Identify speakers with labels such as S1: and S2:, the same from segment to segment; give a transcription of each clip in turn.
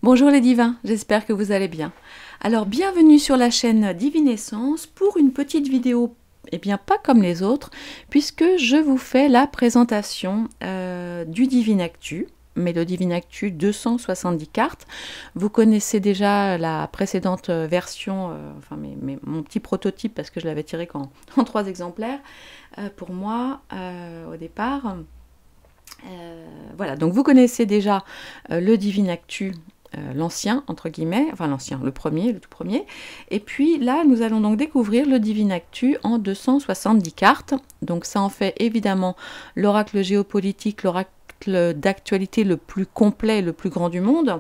S1: Bonjour les divins, j'espère que vous allez bien. Alors bienvenue sur la chaîne Divinescence pour une petite vidéo, bien pas comme les autres, puisque je vous fais la présentation du Divinactu, mais le Divinactu 270 cartes. Vous connaissez déjà la précédente version, mon petit prototype, parce que je l'avais tiré en 3 exemplaires, pour moi au départ. Voilà, donc vous connaissez déjà le Divinactu, l'ancien, entre guillemets, enfin l'ancien, le premier, le tout premier. Et puis là, nous allons donc découvrir le Divinactu en 270 cartes. Donc ça en fait évidemment l'oracle géopolitique, l'oracle d'actualité le plus complet, le plus grand du monde.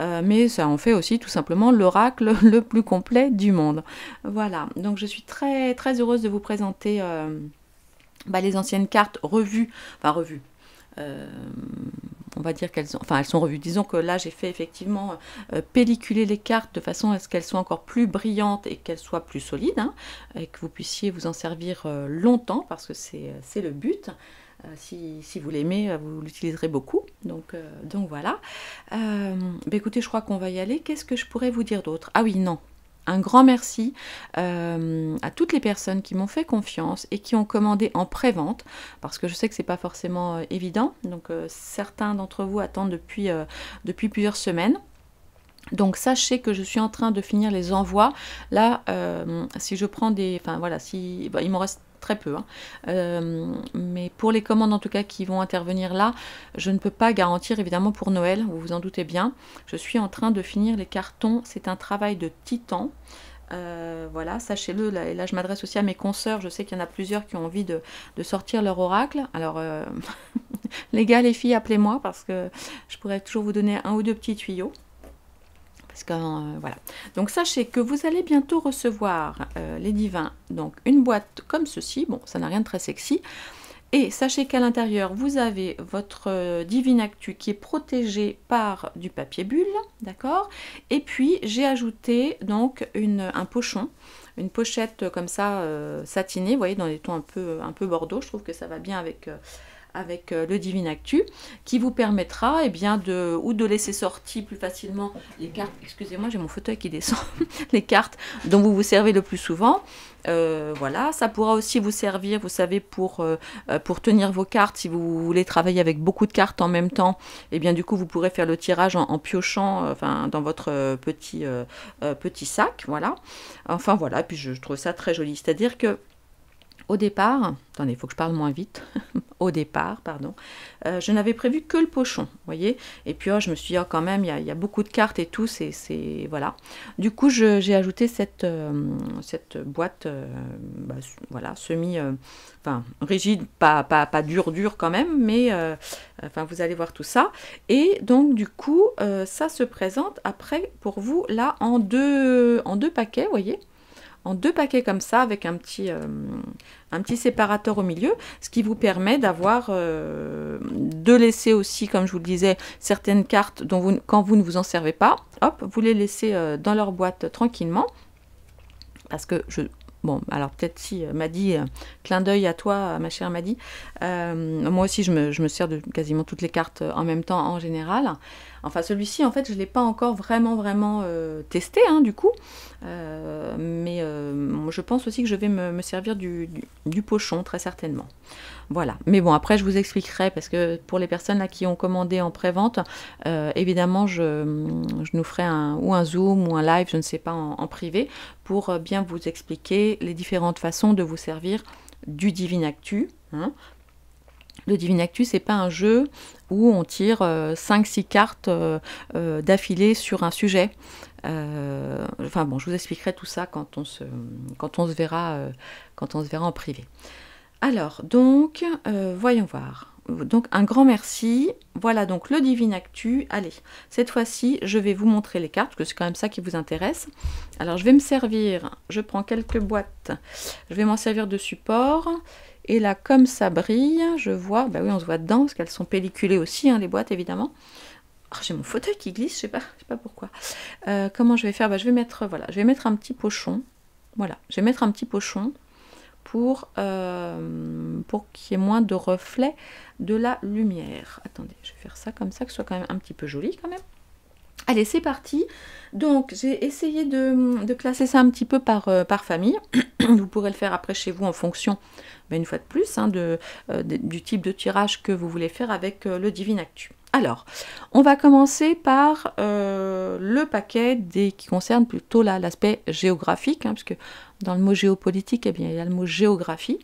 S1: Mais ça en fait aussi tout simplement l'oracle le plus complet du monde. Voilà, donc je suis très, très heureuse de vous présenter les anciennes cartes revues, on va dire elles sont revues. Disons que là, j'ai fait effectivement pelliculer les cartes de façon à ce qu'elles soient encore plus brillantes et qu'elles soient plus solides, hein, et que vous puissiez vous en servir longtemps, parce que c'est le but. Si vous l'aimez, vous l'utiliserez beaucoup. Donc voilà. Écoutez, je crois qu'on va y aller. Qu'est-ce que je pourrais vous dire d'autre? Ah oui, non. Un grand merci à toutes les personnes qui m'ont fait confiance et qui ont commandé en pré-vente, parce que je sais que c'est pas forcément évident. Donc certains d'entre vous attendent depuis plusieurs semaines. Donc sachez que je suis en train de finir les envois. Là, si je prends des... Enfin voilà, il m'en reste très peu, hein. Mais pour les commandes en tout cas qui vont intervenir là, je ne peux pas garantir évidemment pour Noël, vous vous en doutez bien. Je suis en train de finir les cartons, c'est un travail de titan. Voilà, sachez-le, là, et là je m'adresse aussi à mes consoeurs, je sais qu'il y en a plusieurs qui ont envie de sortir leur oracle. Alors les gars, les filles, appelez-moi, parce que je pourrais toujours vous donner un ou deux petits tuyaux. Parce que, voilà. Donc sachez que vous allez bientôt recevoir, les divins, donc une boîte comme ceci. Bon, ça n'a rien de très sexy. Et sachez qu'à l'intérieur, vous avez votre Divinactu qui est protégé par du papier bulle, d'accord? Et puis j'ai ajouté donc un pochon, une pochette comme ça satinée, vous voyez, dans des tons un peu bordeaux. Je trouve que ça va bien avec le Divinactu, qui vous permettra de laisser sortir plus facilement les cartes, excusez-moi, j'ai mon fauteuil qui descend, les cartes dont vous vous servez le plus souvent. Voilà, ça pourra aussi vous servir, vous savez, pour tenir vos cartes. Si vous voulez travailler avec beaucoup de cartes en même temps, et bien du coup vous pourrez faire le tirage en piochant dans votre petit sac, voilà. Enfin voilà, puis je trouve ça très joli, c'est-à-dire que au départ, attendez, il faut que je parle moins vite. Au départ, pardon, je n'avais prévu que le pochon, vous voyez. Et puis je me suis dit, quand même, il y a beaucoup de cartes et tout, voilà. Du coup, j'ai ajouté cette boîte, voilà, rigide, pas dur quand même, mais vous allez voir tout ça. Et donc, du coup, ça se présente après pour vous, là, en deux paquets, vous voyez. En 2 paquets comme ça, avec un petit séparateur au milieu, ce qui vous permet d'avoir, de laisser aussi, comme je vous le disais, certaines cartes dont quand vous ne vous en servez pas, hop, vous les laissez dans leur boîte tranquillement, parce que bon, alors peut-être si Maddy, clin d'œil à toi, ma chère Maddy, moi aussi je me sers de quasiment toutes les cartes en même temps en général. Enfin celui-ci en fait je ne l'ai pas encore vraiment testé, hein, du coup, mais je pense aussi que je vais me servir du pochon très certainement. Voilà, mais bon après je vous expliquerai, parce que pour les personnes là qui ont commandé en pré-vente, évidemment je nous ferai un Zoom ou un live, je ne sais pas, en privé, pour bien vous expliquer les différentes façons de vous servir du Divinactu, hein. Le Divinactu, c'est pas un jeu où on tire 5-6 cartes d'affilée sur un sujet. Enfin bon, je vous expliquerai tout ça quand on se verra en privé. Alors, donc, voyons voir. Donc, un grand merci. Voilà donc le Divinactu. Allez, cette fois-ci, je vais vous montrer les cartes, parce que c'est quand même ça qui vous intéresse. Alors, je vais me servir, je prends quelques boîtes, je vais m'en servir de support. Et là, comme ça brille, je vois, bah oui, on se voit dedans, parce qu'elles sont pelliculées aussi, hein, les boîtes, évidemment. Oh, j'ai mon fauteuil qui glisse, je sais pas pourquoi. Comment je vais faire? Je vais mettre un petit pochon. Voilà, je vais mettre un petit pochon pour qu'il y ait moins de reflets de la lumière. Attendez, je vais faire ça comme ça, que ce soit quand même un petit peu joli quand même. Allez, c'est parti. Donc, j'ai essayé de classer ça un petit peu par famille. Vous pourrez le faire après chez vous en fonction, une fois de plus, hein, du type de tirage que vous voulez faire avec le Divinactu. Alors, on va commencer par le paquet qui concerne plutôt l'aspect géographique, hein, parce que dans le mot géopolitique, eh bien, il y a le mot géographie.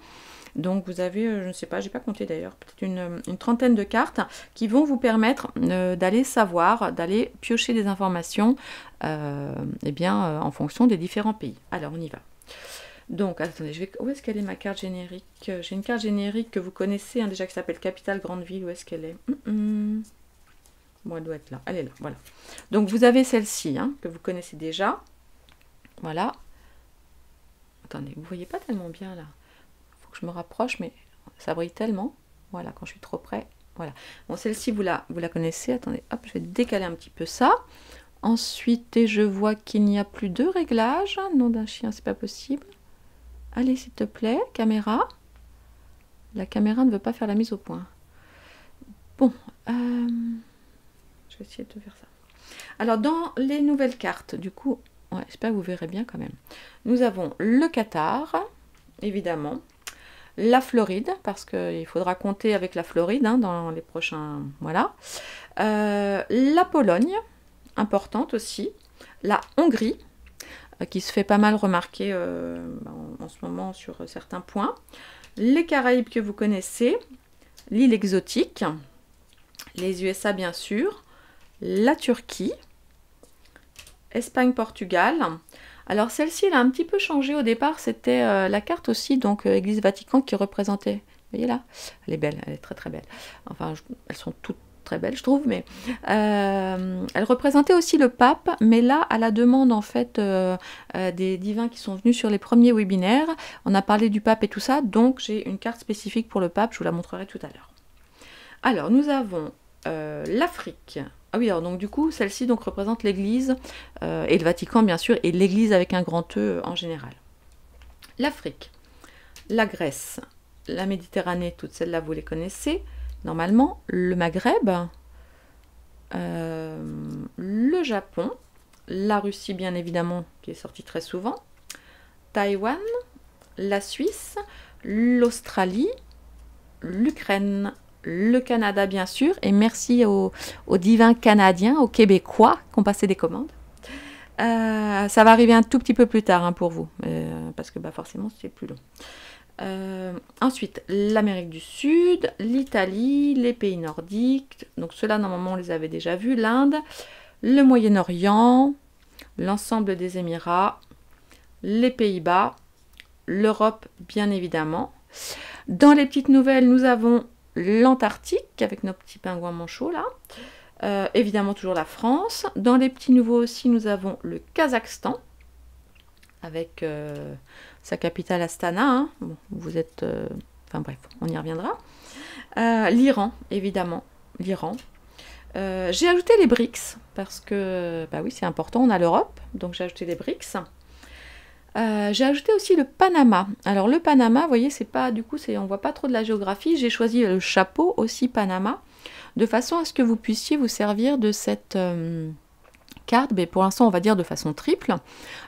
S1: Donc vous avez, je ne sais pas, j'ai pas compté d'ailleurs, peut-être une trentaine de cartes qui vont vous permettre d'aller savoir, d'aller piocher des informations en fonction des différents pays. Alors on y va. Donc attendez, où est-ce qu'elle est ma carte générique? J'ai une carte générique que vous connaissez hein, déjà qui s'appelle Capitale Grande Ville. Où est-ce qu'elle est, Bon, elle doit être là. Elle est là, voilà. Donc vous avez celle-ci hein, que vous connaissez déjà. Voilà. Attendez, vous voyez pas tellement bien là. Je me rapproche, mais ça brille tellement. Voilà, quand je suis trop près. Voilà. Bon, celle-ci, vous la connaissez. Attendez, hop, je vais décaler un petit peu ça. Ensuite, je vois qu'il n'y a plus de réglage. Nom d'un chien, c'est pas possible. Allez, s'il te plaît, caméra. La caméra ne veut pas faire la mise au point. Bon, je vais essayer de faire ça. Alors, dans les nouvelles cartes, du coup, ouais, j'espère que vous verrez bien quand même. Nous avons le Qatar, évidemment. La Floride, parce qu'il faudra compter avec la Floride hein, dans les prochains... Voilà. La Pologne, importante aussi. La Hongrie, qui se fait pas mal remarquer en ce moment sur certains points. Les Caraïbes que vous connaissez. L'île exotique. Les USA, bien sûr. La Turquie. Espagne, Portugal. Alors celle-ci, elle a un petit peu changé au départ, c'était la carte aussi, donc Église Vatican qui représentait, vous voyez là, elle est belle, elle est très très belle, enfin elles sont toutes très belles je trouve, mais elle représentait aussi le pape, mais là à la demande en fait des divins qui sont venus sur les premiers webinaires, on a parlé du pape et tout ça, donc j'ai une carte spécifique pour le pape, je vous la montrerai tout à l'heure. Alors nous avons l'Afrique. Ah oui, alors donc du coup, celle-ci donc représente l'Église et le Vatican bien sûr, et l'Église avec un grand E en général. L'Afrique, la Grèce, la Méditerranée, toutes celles-là vous les connaissez normalement, le Maghreb, le Japon, la Russie bien évidemment qui est sortie très souvent, Taïwan, la Suisse, l'Australie, l'Ukraine, le Canada bien sûr, et merci aux divins canadiens, aux Québécois qui ont passé des commandes. Ça va arriver un tout petit peu plus tard hein, pour vous, parce que forcément c'est plus long. Ensuite, l'Amérique du Sud, l'Italie, les pays nordiques, donc ceux-là normalement on les avait déjà vus, l'Inde, le Moyen-Orient, l'ensemble des Émirats, les Pays-Bas, l'Europe bien évidemment. Dans les petites nouvelles, nous avons l'Antarctique avec nos petits pingouins manchots là. Évidemment toujours la France. Dans les petits nouveaux aussi, nous avons le Kazakhstan avec sa capitale Astana. Hein. Bon, vous êtes... Enfin bref, on y reviendra. L'Iran, évidemment. L'Iran. J'ai ajouté les BRICS parce que, oui, c'est important, on a l'Europe, donc j'ai ajouté les BRICS. J'ai ajouté aussi le Panama. Alors le Panama, vous voyez, c'est pas, du coup, on voit pas trop de la géographie. J'ai choisi le chapeau aussi Panama, de façon à ce que vous puissiez vous servir de cette carte. Mais pour l'instant, on va dire de façon triple.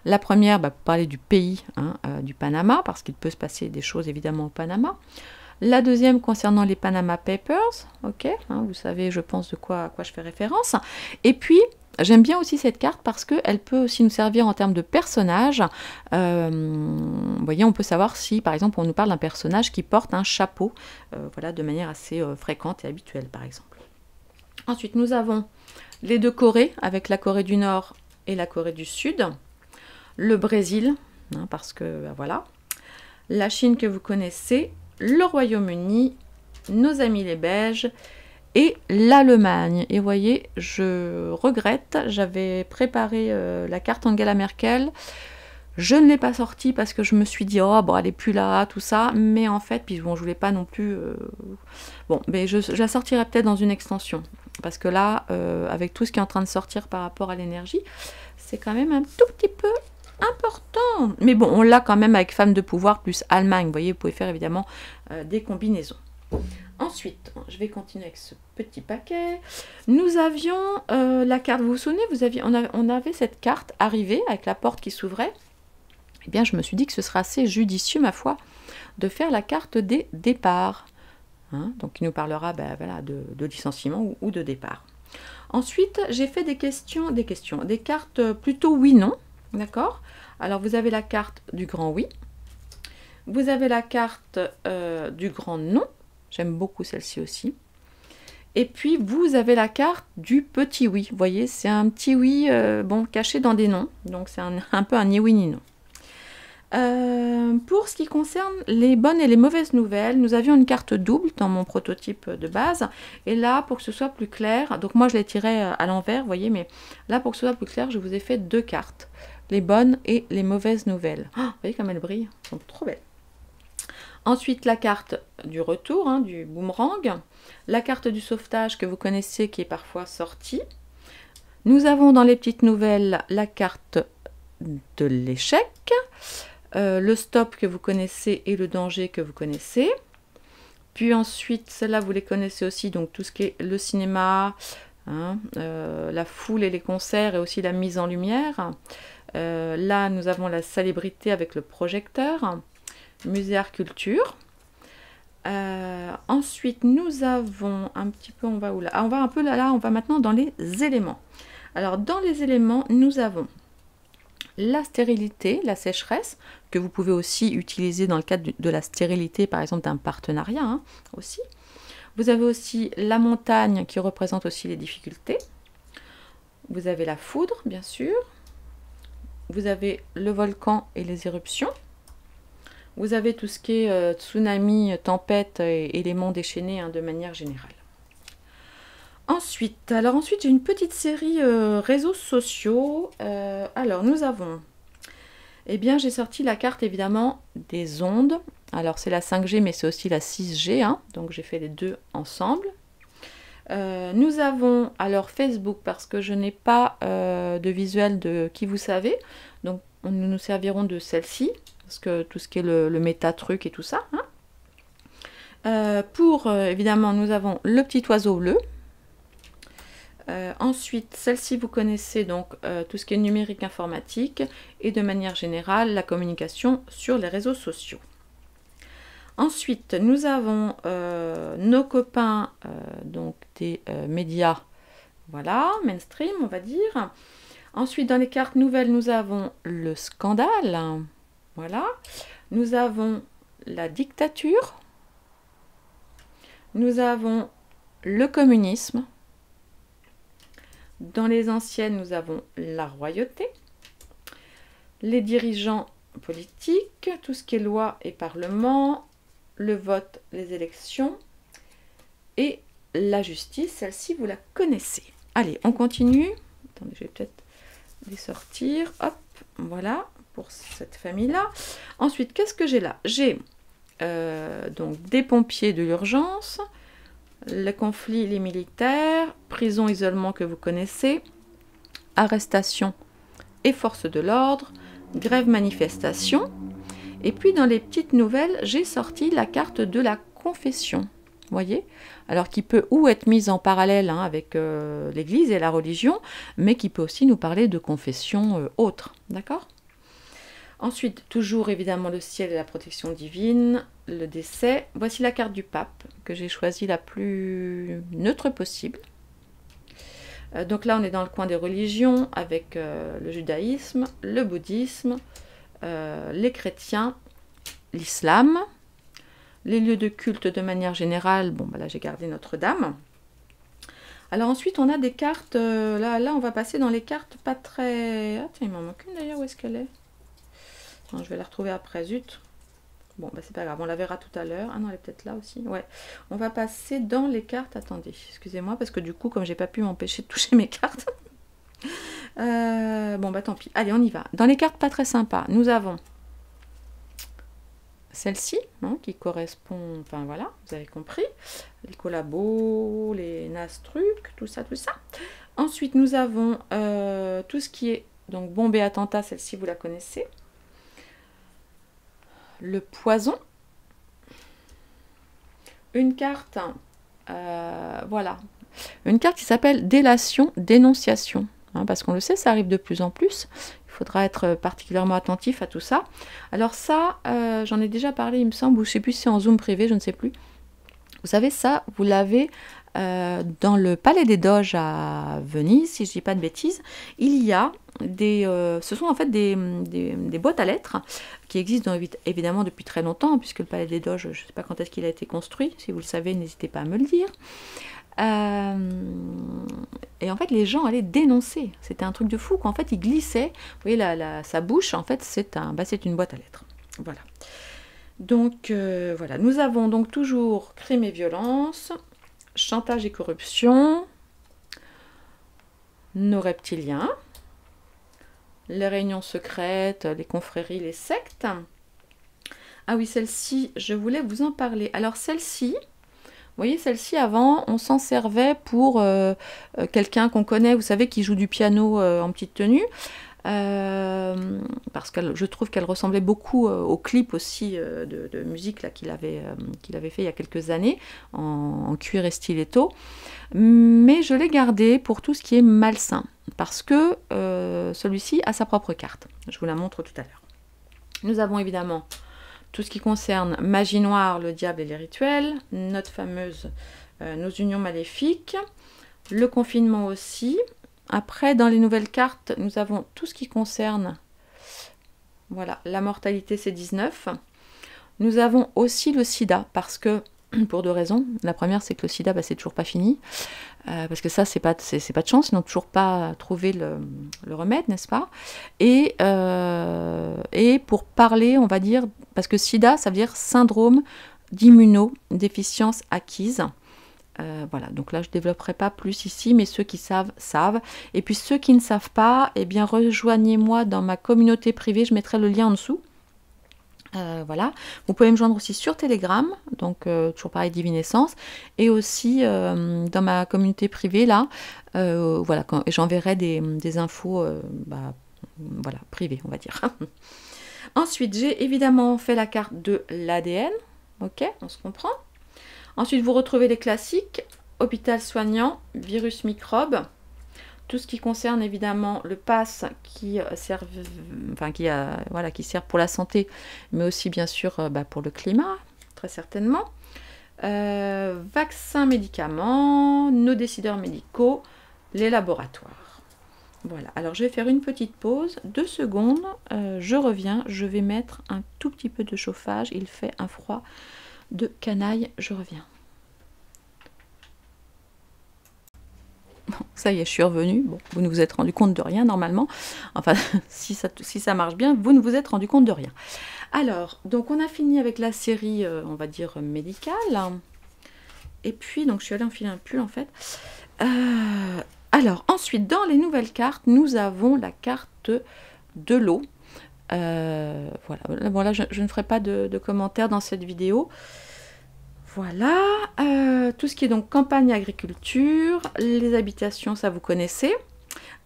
S1: La première, pour parler du pays hein, du Panama, parce qu'il peut se passer des choses évidemment au Panama. La deuxième concernant les Panama Papers, ok, hein, vous savez, je pense à quoi je fais référence. Et puis, j'aime bien aussi cette carte parce qu'elle peut aussi nous servir en termes de personnage. Vous voyez, on peut savoir si, par exemple, on nous parle d'un personnage qui porte un chapeau, voilà, de manière assez fréquente et habituelle, par exemple. Ensuite, nous avons les deux Corées, avec la Corée du Nord et la Corée du Sud. Le Brésil, hein, parce que, voilà. La Chine que vous connaissez, le Royaume-Uni, nos amis les Belges, et l'Allemagne. Et vous voyez, je regrette, j'avais préparé la carte Angela Merkel, je ne l'ai pas sortie parce que je me suis dit, oh, bon, elle n'est plus là, tout ça, mais en fait, puis bon, je voulais pas non plus... Bon, mais je la sortirai peut-être dans une extension, parce que là, avec tout ce qui est en train de sortir par rapport à l'énergie, c'est quand même un tout petit peu important. Mais bon, on l'a quand même avec Femmes de pouvoir plus Allemagne, vous voyez, vous pouvez faire évidemment des combinaisons. Ensuite, je vais continuer avec ce petit paquet. Nous avions la carte, vous vous souvenez, on avait cette carte arrivée avec la porte qui s'ouvrait. Eh bien, je me suis dit que ce serait assez judicieux, ma foi, de faire la carte des départs. Hein, donc, il nous parlera voilà, de licenciement ou de départ. Ensuite, j'ai fait des cartes plutôt oui-non. D'accord? Alors, vous avez la carte du grand oui. Vous avez la carte du grand non. J'aime beaucoup celle-ci aussi. Et puis, vous avez la carte du petit oui. Vous voyez, c'est un petit oui bon, caché dans des noms. Donc, c'est un peu un ni oui ni non. Pour ce qui concerne les bonnes et les mauvaises nouvelles, nous avions une carte double dans mon prototype de base. Et là, pour que ce soit plus clair, donc moi je l'ai tiré à l'envers, vous voyez, mais là, pour que ce soit plus clair, je vous ai fait 2 cartes. Les bonnes et les mauvaises nouvelles. Oh, vous voyez comme elles brillent, elles sont trop belles. Ensuite, la carte du retour, hein, du boomerang. La carte du sauvetage que vous connaissez qui est parfois sortie. Nous avons dans les petites nouvelles la carte de l'échec. Le stop que vous connaissez et le danger que vous connaissez. Puis ensuite, celles-là, vous les connaissez aussi, donc tout ce qui est le cinéma, hein, la foule et les concerts et aussi la mise en lumière. Là, nous avons la célébrité avec le projecteur. Musée Art Culture. Ensuite, nous avons un petit peu, on va où là? On va un peu là, on va maintenant dans les éléments. Alors, dans les éléments, nous avons la stérilité, la sécheresse, que vous pouvez aussi utiliser dans le cadre de la stérilité, par exemple d'un partenariat hein, aussi. Vous avez aussi la montagne qui représente aussi les difficultés. Vous avez la foudre, bien sûr. Vous avez le volcan et les éruptions. Vous avez tout ce qui est tsunami, tempête et les monts déchaînés hein, de manière générale. Ensuite, j'ai une petite série réseaux sociaux. Alors, nous avons, eh bien, j'ai sorti la carte évidemment des ondes. Alors, c'est la 5G, mais c'est aussi la 6G, hein, donc j'ai fait les deux ensemble. Nous avons alors Facebook, parce que je n'ai pas de visuel de qui vous savez, donc nous nous servirons de celle-ci, parce que tout ce qui est le méta-truc et tout ça. Hein. Évidemment, nous avons le petit oiseau bleu. Ensuite, celle-ci, vous connaissez donc tout ce qui est numérique informatique et de manière générale, la communication sur les réseaux sociaux. Ensuite, nous avons nos copains donc des médias, voilà, mainstream, on va dire. Ensuite, dans les cartes nouvelles, nous avons le scandale, voilà. Nous avons la dictature. Nous avons le communisme. Dans les anciennes, nous avons la royauté, les dirigeants politiques, tout ce qui est loi et parlement, le vote, les élections et la justice. Celle-ci, vous la connaissez. Allez, on continue. Attendez, je vais peut-être les sortir. Hop, voilà, pour cette famille-là. Ensuite, qu'est-ce que j'ai là? J'ai donc des pompiers de l'urgence, le conflit, les militaires, prison, isolement que vous connaissez, arrestation et force de l'ordre, grève, manifestation. Et puis dans les petites nouvelles, j'ai sorti la carte de la confession. Vous voyez? Alors qui peut ou être mise en parallèle hein, avec l'Église et la religion, mais qui peut aussi nous parler de confession autre. D'accord? Ensuite, toujours évidemment le ciel et la protection divine, le décès. Voici la carte du pape, que j'ai choisie la plus neutre possible. Donc là, on est dans le coin des religions, avec le judaïsme, le bouddhisme, les chrétiens, l'islam, les lieux de culte de manière générale. Bon, bah là, j'ai gardé Notre-Dame. Alors ensuite, on a des cartes. Là, on va passer dans les cartes pas très... Ah tiens, il m'en manque une d'ailleurs, où est-ce qu'elle est? Non, je vais la retrouver après, zut. Bon, bah c'est pas grave, on la verra tout à l'heure. Ah non, elle est peut-être là aussi. Ouais. On va passer dans les cartes. Attendez, excusez-moi, parce que du coup, comme j'ai pas pu m'empêcher de toucher mes cartes. Bon, bah tant pis. Allez, on y va. Dans les cartes pas très sympas, nous avons celle-ci, hein, qui correspond... Enfin, voilà, vous avez compris. Les collabos, les NAS trucs, tout ça, tout ça. Ensuite, nous avons tout ce qui est... Donc, bombe et attentat, celle-ci, vous la connaissez. Le poison, une carte, voilà, une carte qui s'appelle délation, dénonciation, hein, parce qu'on le sait, ça arrive de plus en plus. Il faudra être particulièrement attentif à tout ça. Alors ça, j'en ai déjà parlé, il me semble, ou je ne sais plus si c'est en Zoom privé, je ne sais plus. Vous savez, ça, vous l'avez dans le Palais des Doges à Venise, si je ne dis pas de bêtises. Il y a ce sont en fait des boîtes à lettres qui existent évidemment depuis très longtemps, puisque le Palais des Doges, je ne sais pas quand est-ce qu'il a été construit. Si vous le savez, n'hésitez pas à me le dire. Et en fait, les gens allaient dénoncer. C'était un truc de fou, qu'en fait, ils glissaient. Vous voyez, sa bouche, en fait, c'est une boîte à lettres. Voilà. Donc, voilà. Nous avons donc toujours crime et violence, chantage et corruption, nos reptiliens, les réunions secrètes, les confréries, les sectes. Ah oui, celle-ci, je voulais vous en parler. Alors, celle-ci... Vous voyez, celle-ci, avant, on s'en servait pour quelqu'un qu'on connaît, vous savez, qui joue du piano en petite tenue. Parce que je trouve qu'elle ressemblait beaucoup au clip aussi de musique qu'il avait fait il y a quelques années, en cuir et stiletto. Mais je l'ai gardé pour tout ce qui est malsain, parce que celui-ci a sa propre carte. Je vous la montre tout à l'heure. Nous avons évidemment... tout ce qui concerne magie noire, le diable et les rituels, notre fameuse, nos unions maléfiques, le confinement aussi. Après, dans les nouvelles cartes, nous avons tout ce qui concerne, voilà, la mortalité, c'est 19. Nous avons aussi le sida, parce que, pour deux raisons. La première, c'est que le sida, c'est toujours pas fini. Parce que ça, c'est pas de chance, ils n'ont toujours pas trouvé le remède, n'est-ce pas? Et pour parler, on va dire, parce que sida, ça veut dire syndrome d'immunodéficience acquise. Voilà, donc là, je ne développerai pas plus ici, mais ceux qui savent, savent. Et puis ceux qui ne savent pas, eh bien, rejoignez-moi dans ma communauté privée, je mettrai le lien en dessous. Voilà, vous pouvez me joindre aussi sur Telegram, donc toujours pareil, Divinescence, et aussi dans ma communauté privée là, voilà, j'enverrai des infos, voilà, privées, on va dire. Ensuite, j'ai évidemment fait la carte de l'ADN, ok, on se comprend. Ensuite, vous retrouvez les classiques, hôpital soignant, virus microbe. Tout ce qui concerne évidemment le pass qui sert pour la santé, mais aussi bien sûr pour le climat, très certainement. Vaccins, médicaments, nos décideurs médicaux, les laboratoires. Voilà, alors je vais faire une petite pause, 2 secondes, je reviens, je vais mettre un tout petit peu de chauffage, il fait un froid de canaille, je reviens. Bon, ça y est, je suis revenue. Bon, vous ne vous êtes rendu compte de rien normalement. Enfin, si ça marche bien, vous ne vous êtes rendu compte de rien. Alors, donc on a fini avec la série, on va dire, médicale. Et puis, donc je suis allée enfiler un pull en fait. Alors, ensuite, dans les nouvelles cartes, nous avons la carte de l'eau. Voilà, bon, là, je ne ferai pas de commentaires dans cette vidéo. Voilà, tout ce qui est donc campagne agriculture, les habitations, ça vous connaissez.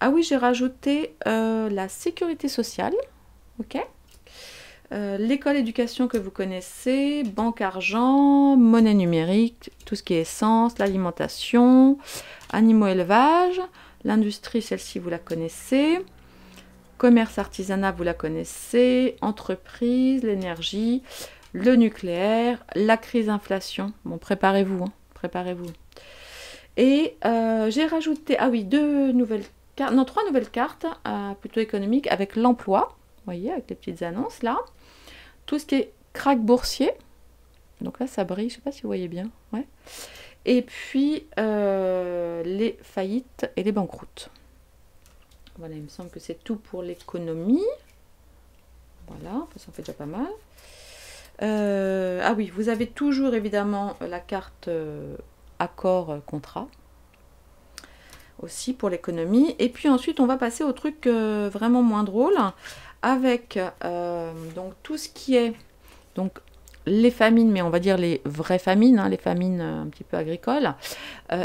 S1: Ah oui, j'ai rajouté la sécurité sociale, ok. L'école éducation que vous connaissez, banque argent, monnaie numérique, tout ce qui est essence, l'alimentation, animaux élevage, l'industrie, celle-ci vous la connaissez. Commerce artisanat, vous la connaissez, entreprise, l'énergie, le nucléaire, la crise inflation. Bon, préparez-vous, hein, préparez-vous. Et j'ai rajouté, ah oui, 3 nouvelles cartes, plutôt économiques, avec l'emploi, vous voyez, avec les petites annonces là. Tout ce qui est krach boursier, donc là ça brille, je ne sais pas si vous voyez bien. Ouais. Et puis les faillites et les banqueroutes. Voilà, il me semble que c'est tout pour l'économie. Voilà, ça en fait déjà pas mal. Ah oui, vous avez toujours évidemment la carte accord-contrat aussi pour l'économie. Et puis ensuite, on va passer au truc vraiment moins drôle avec donc tout ce qui est donc les famines, mais on va dire les vraies famines, hein, les famines un petit peu agricoles,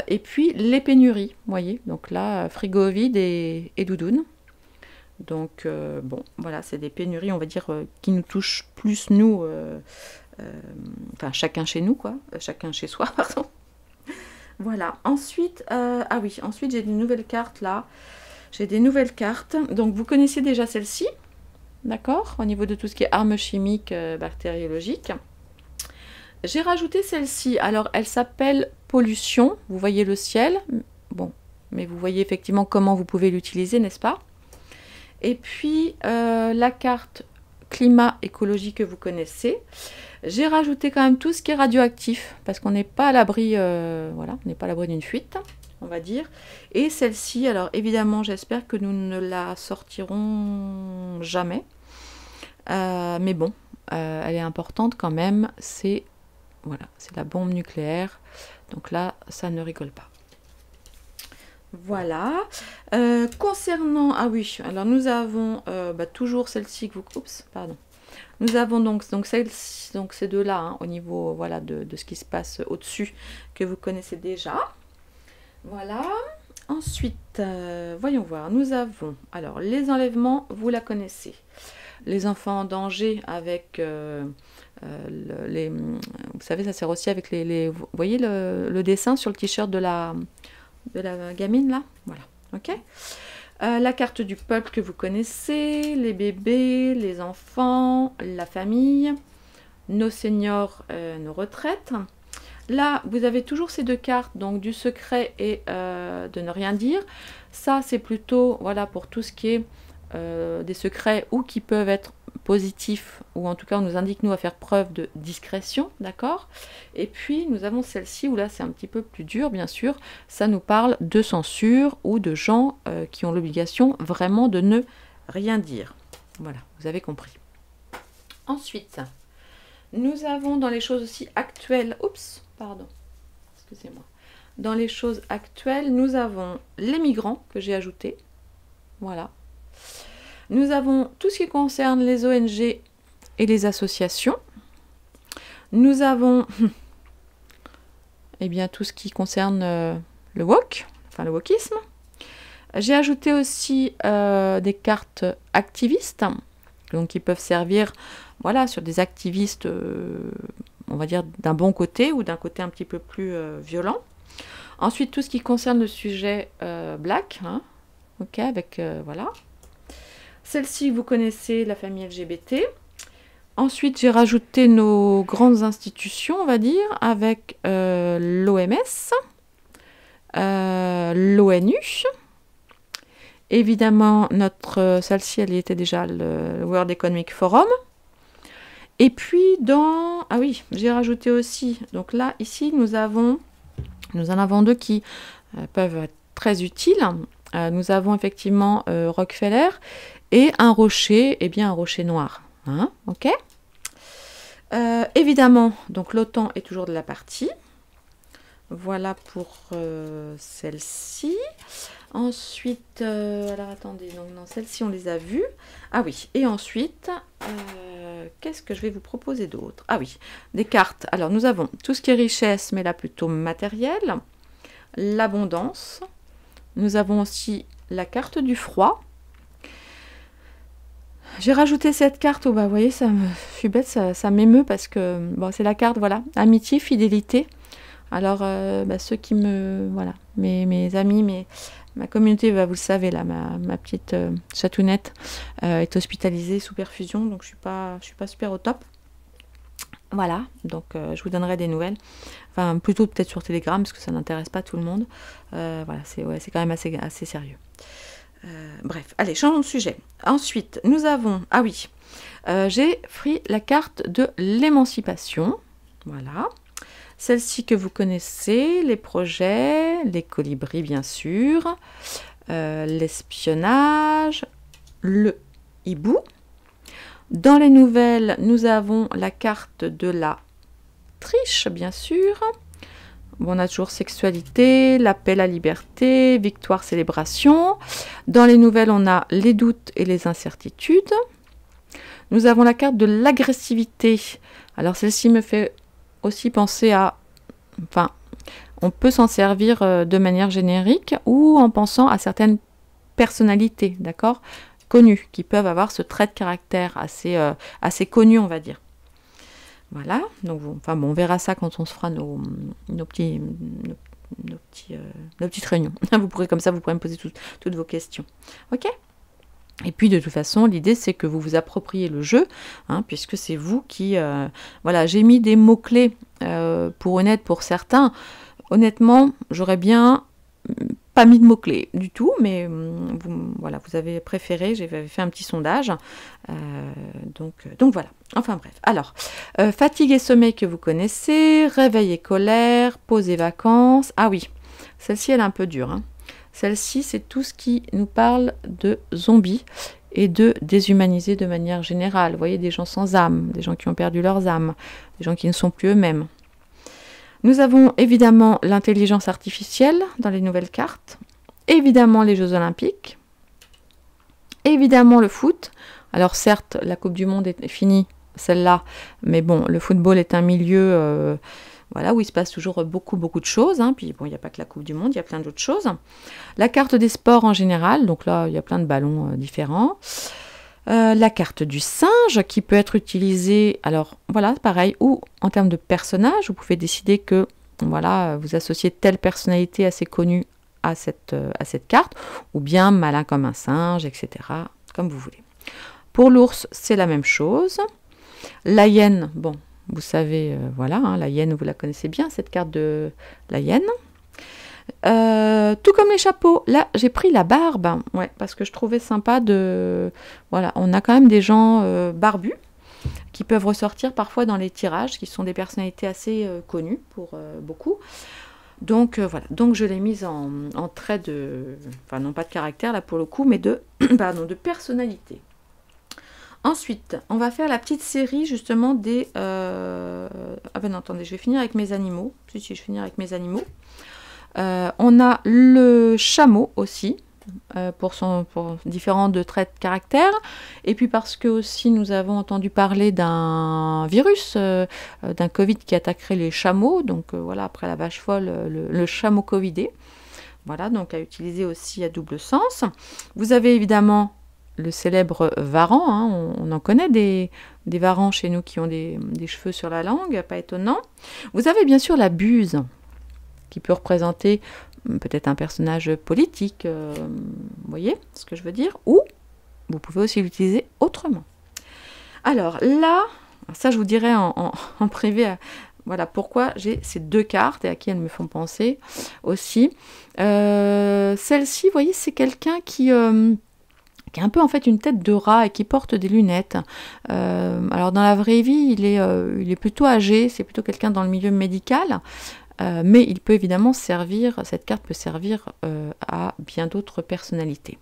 S1: et puis les pénuries, vous voyez. Donc là, frigo vide et doudoune. Donc bon, voilà, c'est des pénuries, on va dire, qui nous touchent plus, nous, enfin, chacun chez nous, quoi. Chacun chez soi, pardon. Voilà. Ensuite, ah oui, ensuite j'ai des nouvelles cartes là. J'ai des nouvelles cartes. Donc, vous connaissez déjà celle-ci, d'accord? Au niveau de tout ce qui est armes chimiques, bactériologiques. J'ai rajouté celle-ci. Alors, elle s'appelle Pollution. Vous voyez le ciel. Bon, mais vous voyez effectivement comment vous pouvez l'utiliser, n'est-ce pas? Et puis, la carte climat écologie que vous connaissez. J'ai rajouté quand même tout ce qui est radioactif, parce qu'on n'est pas à l'abri, voilà, on n'est pas à l'abri d'une fuite, on va dire. Et celle-ci, alors évidemment, j'espère que nous ne la sortirons jamais. Mais bon, elle est importante quand même. C'est voilà, c'est la bombe nucléaire. Donc là, ça ne rigole pas. Voilà. Concernant... Ah oui, alors nous avons toujours celle-ci que vous... Oups, pardon. Nous avons donc ces deux-là, hein, au niveau voilà, de ce qui se passe au-dessus, que vous connaissez déjà. Voilà. Ensuite, voyons voir, nous avons... Alors, les enlèvements, vous la connaissez. Les enfants en danger avec... vous savez, ça sert aussi avec les vous voyez le dessin sur le t-shirt de la gamine, là. Voilà, ok. La carte du peuple que vous connaissez, les bébés, les enfants, la famille, nos seniors, nos retraites. Là, vous avez toujours ces deux cartes, donc du secret et de ne rien dire. Ça, c'est plutôt voilà, pour tout ce qui est des secrets ou qui peuvent être positifs, ou en tout cas on nous indique nous à faire preuve de discrétion, d'accord. Et puis nous avons celle-ci où là c'est un petit peu plus dur, bien sûr, ça nous parle de censure ou de gens qui ont l'obligation vraiment de ne rien dire. Voilà, vous avez compris. Ensuite, nous avons dans les choses aussi actuelles, oups, pardon, excusez-moi, dans les choses actuelles, nous avons les migrants que j'ai ajoutés, voilà. Nous avons tout ce qui concerne les ONG et les associations. Nous avons eh bien, tout ce qui concerne le wok, enfin le wokisme. J'ai ajouté aussi des cartes activistes, donc qui peuvent servir voilà, sur des activistes, on va dire, d'un bon côté ou d'un côté un petit peu plus violent. Ensuite, tout ce qui concerne le sujet black, hein, ok, avec voilà. Celle-ci, vous connaissez la famille LGBT. Ensuite, j'ai rajouté nos grandes institutions, on va dire, avec l'OMS, l'ONU. Évidemment, celle-ci, elle y était déjà, le World Economic Forum. Et puis, ah oui, j'ai rajouté aussi, donc là, ici, nous en avons deux qui peuvent être très utiles. Nous avons effectivement Rockefeller et un rocher, eh bien un rocher noir. Hein, ok. Évidemment, donc l'OTAN est toujours de la partie. Voilà pour celle-ci. Ensuite, alors attendez, donc non, celle-ci on les a vues. Ah oui, et ensuite, qu'est-ce que je vais vous proposer d'autre? Ah oui, des cartes. Alors nous avons tout ce qui est richesse, mais là plutôt matériel, l'abondance. Nous avons aussi la carte du froid. J'ai rajouté cette carte où, bah, vous voyez, je suis bête, ça m'émeut parce que bon, c'est la carte, voilà, amitié, fidélité. Alors, ceux qui voilà, mes amis, ma communauté, bah, vous le savez, là, ma petite chatounette est hospitalisée sous perfusion, donc je suis pas super au top. Voilà, donc je vous donnerai des nouvelles. Enfin, plutôt peut-être sur Telegram, parce que ça n'intéresse pas tout le monde. Voilà, c'est quand même assez sérieux. Bref, allez, changeons de sujet. Ensuite, nous avons... Ah oui, j'ai pris la carte de l'émancipation. Voilà. Celle-ci que vous connaissez, les projets, les colibris, bien sûr, l'espionnage, le hibou. Dans les nouvelles, nous avons la carte de la triche, bien sûr. Bon, on a toujours sexualité, l'appel à liberté, victoire, célébration. Dans les nouvelles, on a les doutes et les incertitudes. Nous avons la carte de l'agressivité. Alors, celle-ci me fait aussi penser à... Enfin, on peut s'en servir de manière générique ou en pensant à certaines personnalités, d'accord, connues, qui peuvent avoir ce trait de caractère assez connu, on va dire. Voilà, donc enfin bon, on verra ça quand on se fera nos petites réunions. Vous pourrez comme ça, vous pourrez me poser toutes vos questions. Ok? Et puis de toute façon, l'idée c'est que vous vous appropriez le jeu, hein, puisque c'est vous qui... voilà, j'ai mis des mots-clés pour honnête pour certains. Honnêtement, j'aurais bien pas mis de mots-clés du tout, mais voilà, vous avez préféré, j'avais fait un petit sondage. Donc voilà, enfin bref. Alors, fatigue et sommeil que vous connaissez, réveil et colère, pause et vacances. Ah oui, celle-ci elle est un peu dure, hein. Celle-ci, c'est tout ce qui nous parle de zombies et de déshumaniser de manière générale. Vous voyez, des gens sans âme, des gens qui ont perdu leurs âmes, des gens qui ne sont plus eux-mêmes. Nous avons évidemment l'intelligence artificielle dans les nouvelles cartes, évidemment les Jeux Olympiques, évidemment le foot. Alors certes, la Coupe du Monde est finie, celle-là, mais bon, le football est un milieu... voilà, où il se passe toujours beaucoup de choses. Hein. Puis bon, il n'y a pas que la Coupe du Monde, il y a plein d'autres choses. La carte des sports en général, donc là, il y a plein de ballons différents. La carte du singe qui peut être utilisée, alors voilà, pareil, ou en termes de personnage, vous pouvez décider que voilà, vous associez telle personnalité assez connue à cette carte, ou bien malin comme un singe, etc., comme vous voulez. Pour l'ours, c'est la même chose. La hyène, bon, vous savez, voilà, hein, la hyène, vous la connaissez bien, cette carte de la hyène. Tout comme les chapeaux, là j'ai pris la barbe, ouais, parce que je trouvais sympa de... Voilà, on a quand même des gens barbus qui peuvent ressortir parfois dans les tirages, qui sont des personnalités assez connues pour beaucoup. Donc voilà, donc je l'ai mise en trait de... Enfin non pas de caractère là pour le coup, mais de, pardon, de personnalité. Ensuite, on va faire la petite série justement des... Ah ben non, attendez, je vais finir avec mes animaux. Si, je vais finir avec mes animaux. On a le chameau aussi, pour différents de traits de caractère. Et puis parce que aussi nous avons entendu parler d'un virus, d'un Covid qui attaquerait les chameaux. Donc voilà, après la vache folle, le chameau covidé. Voilà, donc à utiliser aussi à double sens. Vous avez évidemment le célèbre varan, hein, on en connaît des varans chez nous qui ont des cheveux sur la langue, pas étonnant. Vous avez bien sûr la buse, qui peut représenter peut-être un personnage politique, vous voyez ce que je veux dire, ou vous pouvez aussi l'utiliser autrement. Alors là, ça je vous dirai en privé, voilà pourquoi j'ai ces deux cartes et à qui elles me font penser aussi. Celle-ci, vous voyez, c'est quelqu'un qui a un peu en fait une tête de rat et qui porte des lunettes. Alors dans la vraie vie, il est plutôt âgé, c'est plutôt quelqu'un dans le milieu médical, mais il peut évidemment servir, cette carte peut servir à bien d'autres personnalités.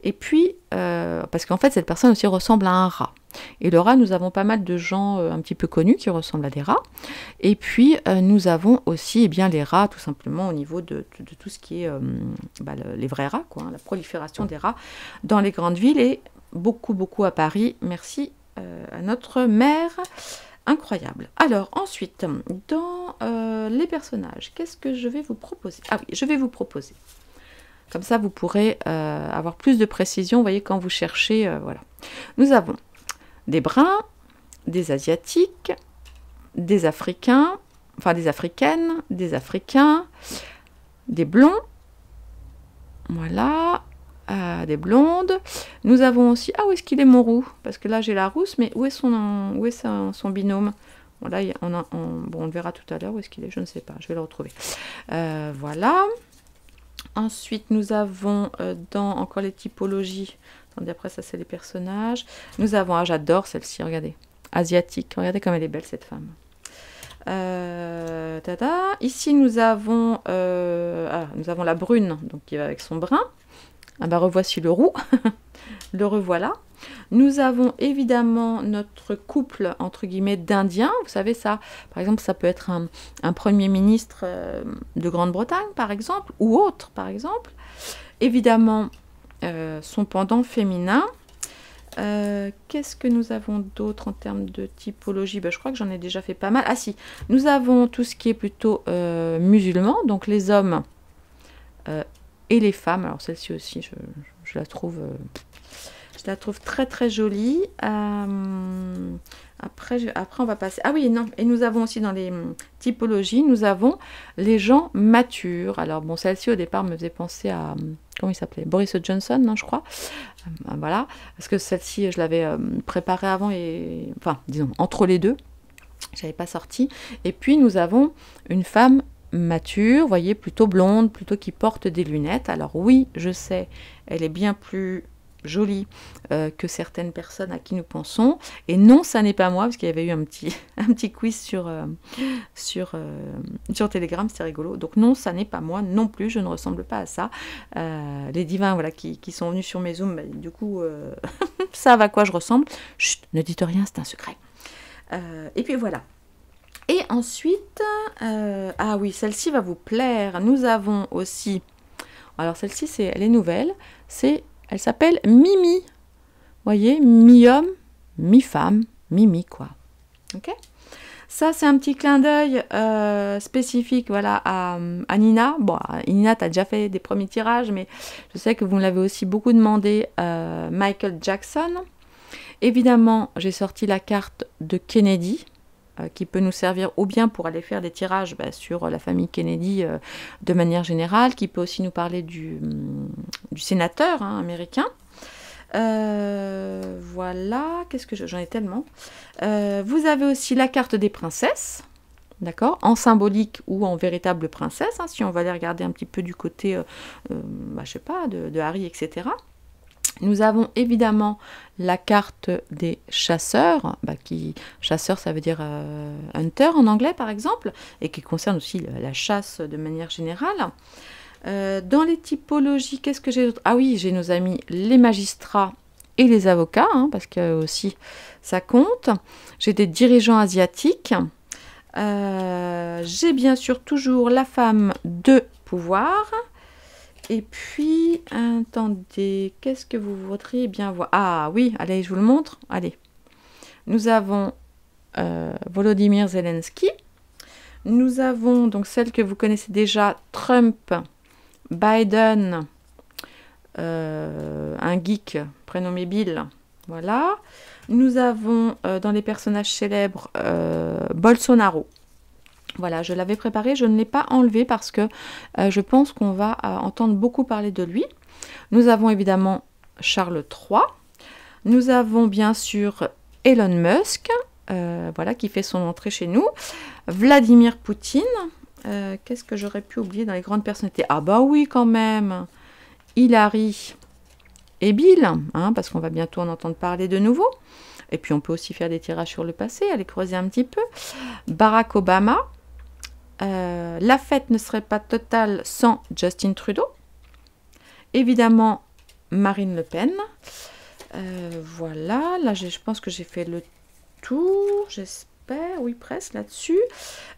S1: Et puis, parce qu'en fait cette personne aussi ressemble à un rat. Et le rat, nous avons pas mal de gens un petit peu connus qui ressemblent à des rats. Et puis nous avons aussi bien les rats tout simplement au niveau de tout ce qui est les vrais rats, quoi, hein, la prolifération des rats dans les grandes villes et beaucoup à Paris. Merci à notre maire. Incroyable. Alors ensuite, dans les personnages, qu'est-ce que je vais vous proposer? Ah oui, je vais vous proposer. Comme ça, vous pourrez avoir plus de précision, vous voyez, quand vous cherchez. Voilà. Nous avons des bruns, des asiatiques, des africains, enfin des africaines, des africains, des blonds, voilà, des blondes. Nous avons aussi... Ah, où est-ce qu'il est mon roux? Parce que là, j'ai la rousse, mais où est son binôme? Bon, là, on le verra tout à l'heure. Où est-ce qu'il est? Je ne sais pas. Je vais le retrouver. Voilà. Ensuite, nous avons dans encore les typologies. Attendez, après ça, c'est les personnages. Nous avons... Ah, j'adore celle-ci, regardez. Asiatique. Regardez comme elle est belle, cette femme. Ici, nous avons la brune, donc qui va avec son brun. Ah bah, revoici le roux. Le revoilà. Nous avons évidemment notre couple, entre guillemets, d'indiens. Vous savez ça, par exemple, ça peut être un premier ministre de Grande-Bretagne, par exemple, ou autre, par exemple. Évidemment, son pendant féminin. Qu'est-ce que nous avons d'autre en termes de typologie? Je crois que j'en ai déjà fait pas mal. Ah si, nous avons tout ce qui est plutôt musulman, donc les hommes et les femmes. Alors celle-ci aussi, je la trouve Je la trouve très très jolie. Après, on va passer... Ah oui, non. Et nous avons aussi dans les typologies, nous avons les gens matures. Alors bon, celle-ci au départ me faisait penser à... Comment il s'appelait? Boris Johnson, non, je crois. Voilà. Parce que celle-ci, je l'avais préparée avant et... Enfin, disons, entre les deux. Je n'avais pas sorti. Et puis, nous avons une femme mature, vous voyez, plutôt blonde, plutôt qui porte des lunettes. Alors oui, je sais, elle est bien plus jolie que certaines personnes à qui nous pensons. Et non, ça n'est pas moi, parce qu'il y avait eu un petit quiz sur Telegram, c'était rigolo. Donc non, ça n'est pas moi non plus, je ne ressemble pas à ça. Les divins voilà, qui sont venus sur mes zooms, bah, du coup, savent à quoi je ressemble. Chut, ne dites rien, c'est un secret. Et puis voilà. Et ensuite, ah oui, celle-ci va vous plaire. Nous avons aussi, alors celle-ci, elle est nouvelle, elle s'appelle Mimi. Vous voyez, mi-homme, mi-femme, Mimi, quoi. Ok. Ça, c'est un petit clin d'œil spécifique voilà, à Nina. Bon, Nina, tu as déjà fait des premiers tirages, mais je sais que vous me l'avez aussi beaucoup demandé, Michael Jackson. Évidemment, j'ai sorti la carte de Kennedy, qui peut nous servir ou bien pour aller faire des tirages sur la famille Kennedy de manière générale, qui peut aussi nous parler du sénateur américain. Voilà, qu'est-ce que j'en ai tellement. Vous avez aussi la carte des princesses, d'accord, en symbolique ou en véritable princesse, si on va aller regarder un petit peu du côté, je sais pas, de Harry, etc. Nous avons évidemment la carte des chasseurs, chasseur ça veut dire hunter en anglais par exemple, et qui concerne aussi la chasse de manière générale. Dans les typologies, qu'est-ce que j'ai d'autre? Ah oui, j'ai nos amis les magistrats et les avocats, parce que aussi ça compte. J'ai des dirigeants asiatiques. J'ai bien sûr toujours la femme de pouvoir. Et puis, attendez, qu'est-ce que vous voudriez bien voir? Ah oui, allez, je vous le montre. Allez. Nous avons Volodymyr Zelensky. Nous avons donc celle que vous connaissez déjà, Trump, Biden, un geek prénommé Bill. Voilà. Nous avons dans les personnages célèbres Bolsonaro. Voilà, je l'avais préparé, je ne l'ai pas enlevé parce que je pense qu'on va entendre beaucoup parler de lui. Nous avons évidemment Charles III. Nous avons bien sûr Elon Musk, voilà, qui fait son entrée chez nous. Vladimir Poutine. Qu'est-ce que j'aurais pu oublier dans les grandes personnalités? Ah bah oui, quand même. Hillary et Bill, parce qu'on va bientôt en entendre parler de nouveau. Et puis on peut aussi faire des tirages sur le passé, aller creuser un petit peu. Barack Obama. La fête ne serait pas totale sans Justin Trudeau. Évidemment, Marine Le Pen. Voilà, là je pense que j'ai fait le tour, j'espère, oui presque là-dessus.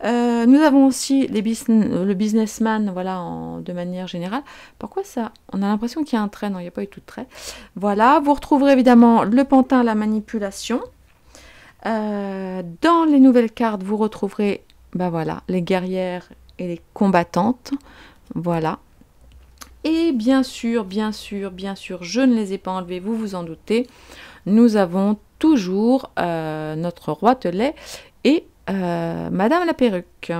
S1: Nous avons aussi le businessman, voilà, de manière générale. Pourquoi ça? On a l'impression qu'il y a un trait, non, il n'y a pas eu tout de trait. Voilà, vous retrouverez évidemment le pantin, la manipulation. Dans les nouvelles cartes, vous retrouverez voilà, les guerrières et les combattantes. Voilà. Et bien sûr, je ne les ai pas enlevés, vous vous en doutez. Nous avons toujours notre roitelet et Madame la perruque.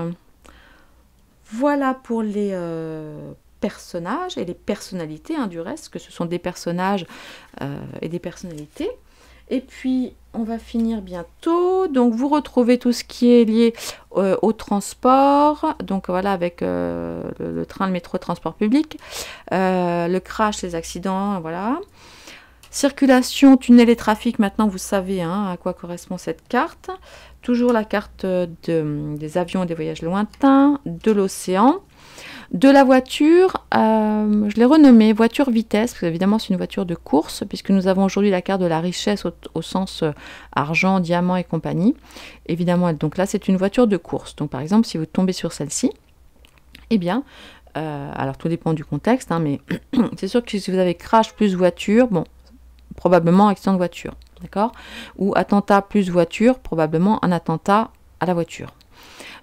S1: Voilà pour les personnages et les personnalités du reste, que ce sont des personnages et des personnalités. Et puis, on va finir bientôt. Donc, vous retrouvez tout ce qui est lié au transport. Donc, voilà, avec le train, le métro, le transport public. Le crash, les accidents, voilà. Circulation, tunnel et trafic. Maintenant, vous savez à quoi correspond cette carte. Toujours la carte des avions et des voyages lointains, de l'océan. De la voiture, je l'ai renommée voiture vitesse, parce qu'évidemment c'est une voiture de course, puisque nous avons aujourd'hui la carte de la richesse au sens argent, diamant et compagnie. Évidemment, donc là c'est une voiture de course. Donc par exemple, si vous tombez sur celle-ci, eh bien, alors tout dépend du contexte, mais c'est sûr que si vous avez crash plus voiture, bon, probablement accident de voiture, d'accord? Ou attentat plus voiture, probablement un attentat à la voiture.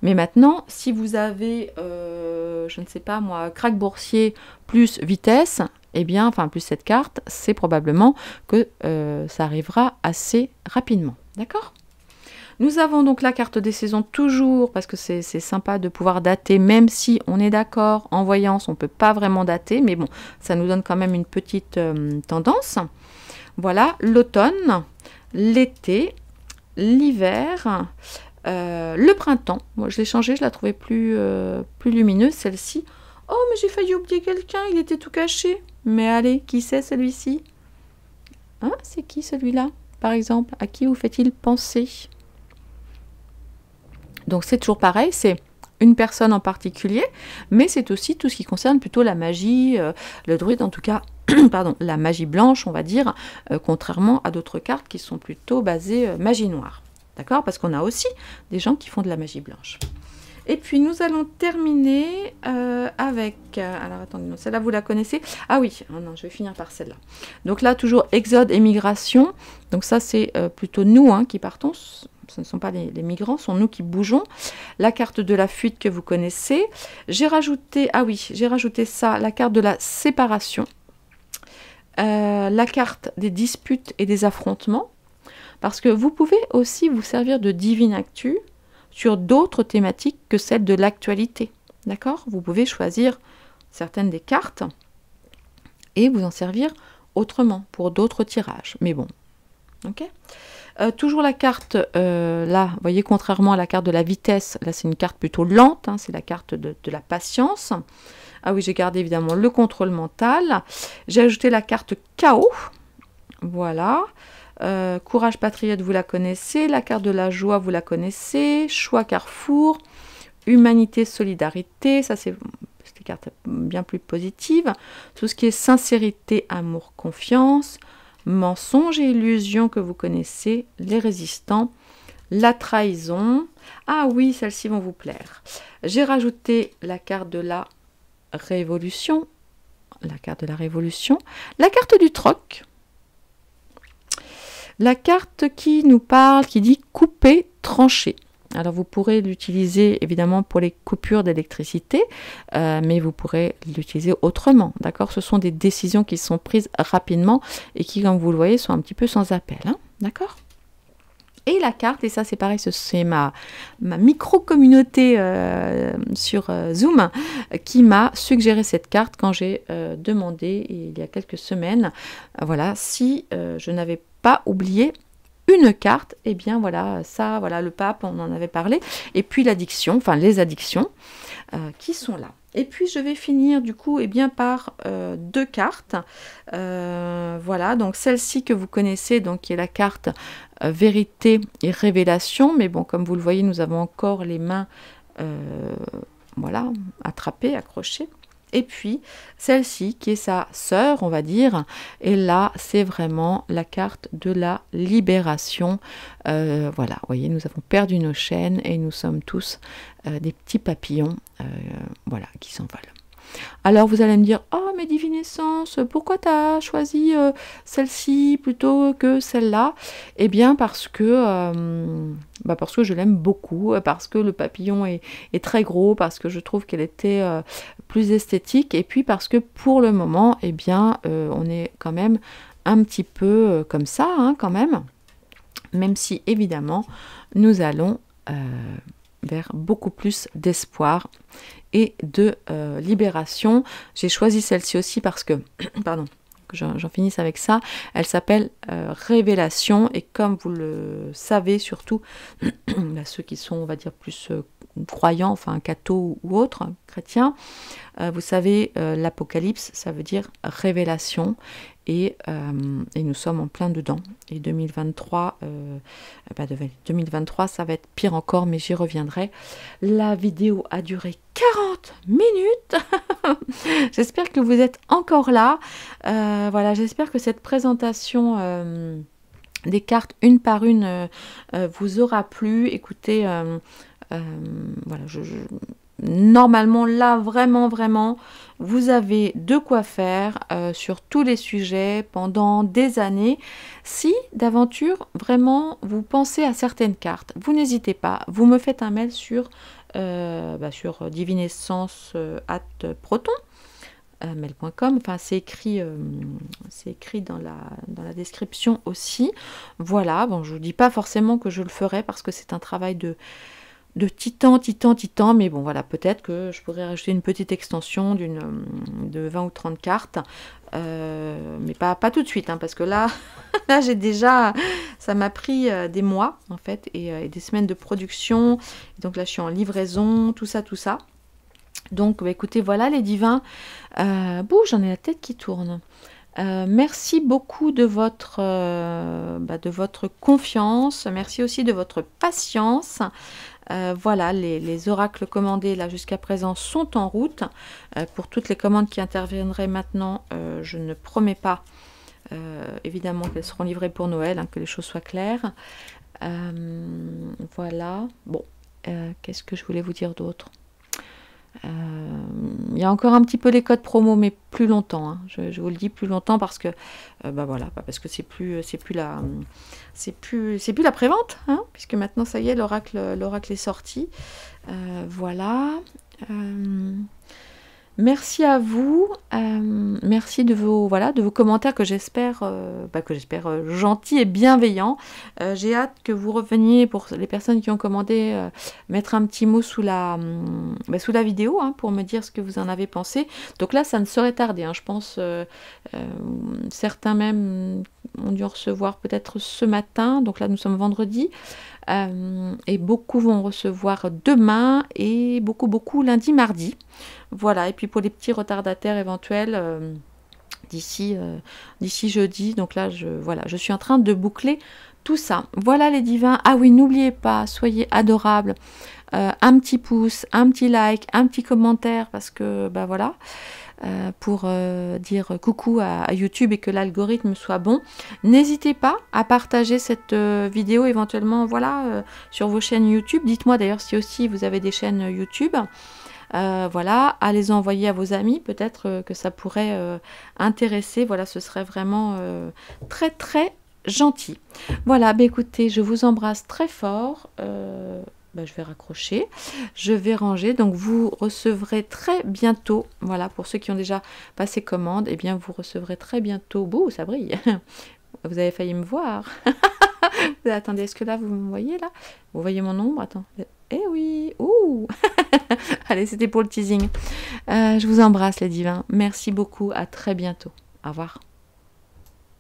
S1: Mais maintenant, si vous avez, je ne sais pas moi, crack boursier plus vitesse, eh bien, enfin plus cette carte, c'est probablement que ça arrivera assez rapidement. D'accord ? Nous avons donc la carte des saisons toujours, parce que c'est sympa de pouvoir dater, même si on est d'accord, en voyance, on ne peut pas vraiment dater, mais bon, ça nous donne quand même une petite tendance. Voilà, l'automne, l'été, l'hiver, le printemps. Moi, je l'ai changée, je la trouvais plus lumineuse, celle-ci. Oh, mais j'ai failli oublier quelqu'un, il était tout caché. Mais allez, qui c'est celui-ci? Hein, c'est qui celui-là, par exemple? À qui vous fait-il penser? Donc c'est toujours pareil, c'est une personne en particulier, mais c'est aussi tout ce qui concerne plutôt la magie, le druide en tout cas, pardon, la magie blanche, on va dire, contrairement à d'autres cartes qui sont plutôt basées magie noire. D'accord? Parce qu'on a aussi des gens qui font de la magie blanche. Et puis nous allons terminer avec... alors attendez, celle-là vous la connaissez? Ah oui, oh non, je vais finir par celle-là. Donc là, toujours exode et migration. Donc ça, c'est plutôt nous hein, qui partons. Ce ne sont pas les migrants, ce sont nous qui bougeons. La carte de la fuite que vous connaissez. J'ai rajouté, ah oui, j'ai rajouté ça, la carte de la séparation. La carte des disputes et des affrontements. Parce que vous pouvez aussi vous servir de divine actu sur d'autres thématiques que celles de l'actualité. D'accord? Vous pouvez choisir certaines des cartes et vous en servir autrement pour d'autres tirages. Mais bon, ok? Toujours la carte, là, vous voyez, contrairement à la carte de la vitesse, là c'est une carte plutôt lente, hein, c'est la carte de la patience. Ah oui, j'ai gardé évidemment le contrôle mental. J'ai ajouté la carte chaos, voilà. Courage patriote, vous la connaissez. La carte de la joie, vous la connaissez. Choix carrefour. Humanité, solidarité, ça c'est des cartes bien plus positives. Tout ce qui est sincérité, amour, confiance. Mensonge et illusion que vous connaissez, les résistants, la trahison. Ah oui, celles-ci vont vous plaire. J'ai rajouté la carte de la révolution, la carte du troc, la carte qui nous parle, qui dit couper, trancher. Alors vous pourrez l'utiliser évidemment pour les coupures d'électricité, mais vous pourrez l'utiliser autrement, d'accord? Ce sont des décisions qui sont prises rapidement et qui, comme vous le voyez, sont un petit peu sans appel, hein, d'accord? Et la carte, et ça c'est pareil, c'est ma micro-communauté sur Zoom qui m'a suggéré cette carte quand j'ai demandé il y a quelques semaines, voilà, si je n'avais pas oublié une carte, et bien voilà, ça, voilà, le pape, on en avait parlé, et puis l'addiction, enfin les addictions qui sont là. Et puis je vais finir du coup bien par deux cartes, voilà, donc celle-ci que vous connaissez, donc qui est la carte vérité et révélation, mais bon, comme vous le voyez, nous avons encore les mains, voilà, attrapées, accrochées. Et puis celle-ci qui est sa sœur, on va dire, et là c'est vraiment la carte de la libération. Voilà, vous voyez, nous avons perdu nos chaînes et nous sommes tous des petits papillons, voilà, qui s'envolent. Alors vous allez me dire, oh mais Divinescence, pourquoi tu as choisi celle-ci plutôt que celle-là? Eh bien parce que je l'aime beaucoup, parce que le papillon est très gros, parce que je trouve qu'elle était plus esthétique, et puis parce que pour le moment, eh bien on est quand même un petit peu comme ça, hein, quand même si évidemment nous allons vers beaucoup plus d'espoir et de libération. J'ai choisi celle-ci aussi parce que, pardon, que j'en finisse avec ça, elle s'appelle Révélation, et comme vous le savez surtout, ceux qui sont, on va dire, plus croyants, enfin cathos ou autres, chrétiens, vous savez, l'Apocalypse, ça veut dire révélation, et nous sommes en plein dedans. Et 2023, 2023, ça va être pire encore, mais j'y reviendrai. La vidéo a duré 40 minutes. J'espère que vous êtes encore là. Voilà, j'espère que cette présentation des cartes une par une vous aura plu. Écoutez, voilà, normalement là vraiment vous avez de quoi faire sur tous les sujets pendant des années. Si d'aventure vraiment vous pensez à certaines cartes, vous n'hésitez pas, vous me faites un mail sur divinescence@proton, mail.com. Enfin, c'est écrit dans la description aussi. Voilà, bon, je vous dis pas forcément que je le ferai parce que c'est un travail de titan, mais bon, voilà, peut-être que je pourrais rajouter une petite extension de 20 ou 30 cartes, mais pas tout de suite, hein, parce que là, là j'ai déjà, ça m'a pris des mois, en fait, et des semaines de production, donc là, je suis en livraison, tout ça. Donc, bah, écoutez, voilà, les divins, j'en ai la tête qui tourne. Merci beaucoup de votre confiance, merci aussi de votre patience. Voilà, les oracles commandés là jusqu'à présent sont en route. Pour toutes les commandes qui interviendraient maintenant, je ne promets pas évidemment qu'elles seront livrées pour Noël, hein, que les choses soient claires. Voilà, bon, qu'est-ce que je voulais vous dire d'autre? Il y a encore un petit peu les codes promo, mais plus longtemps, hein. Je vous le dis, plus longtemps parce que voilà, parce que c'est plus la prévente, hein, puisque maintenant ça y est, l'oracle est sorti. Voilà. Merci à vous, merci de vos commentaires que j'espère gentils et bienveillants. J'ai hâte que vous reveniez, pour les personnes qui ont commandé, mettre un petit mot sous la vidéo, hein, pour me dire ce que vous en avez pensé. Donc là, ça ne saurait tarder, hein, je pense. Certains même ont dû en recevoir peut-être ce matin, donc là nous sommes vendredi. Et beaucoup vont recevoir demain et beaucoup lundi, mardi. Voilà, et puis pour les petits retardataires éventuels, d'ici jeudi. Donc là, je suis en train de boucler tout ça. Voilà les divins. Ah oui, n'oubliez pas, soyez adorables. Un petit pouce, un petit like, un petit commentaire, parce que, voilà, pour dire coucou à YouTube et que l'algorithme soit bon. N'hésitez pas à partager cette vidéo éventuellement, voilà, sur vos chaînes YouTube. Dites-moi d'ailleurs si aussi vous avez des chaînes YouTube. Voilà, à les envoyer à vos amis, peut-être que ça pourrait intéresser. Voilà, ce serait vraiment très gentil. Voilà, écoutez, je vous embrasse très fort. Je vais raccrocher, je vais ranger, donc vous recevrez très bientôt, voilà, pour ceux qui ont déjà passé commande, et bien vous recevrez très bientôt, bouh, ça brille, vous avez failli me voir, attendez, est-ce que là vous me voyez là, vous voyez mon ombre, attends, eh oui, ouh, allez, c'était pour le teasing, je vous embrasse les divins, merci beaucoup, à très bientôt, au revoir.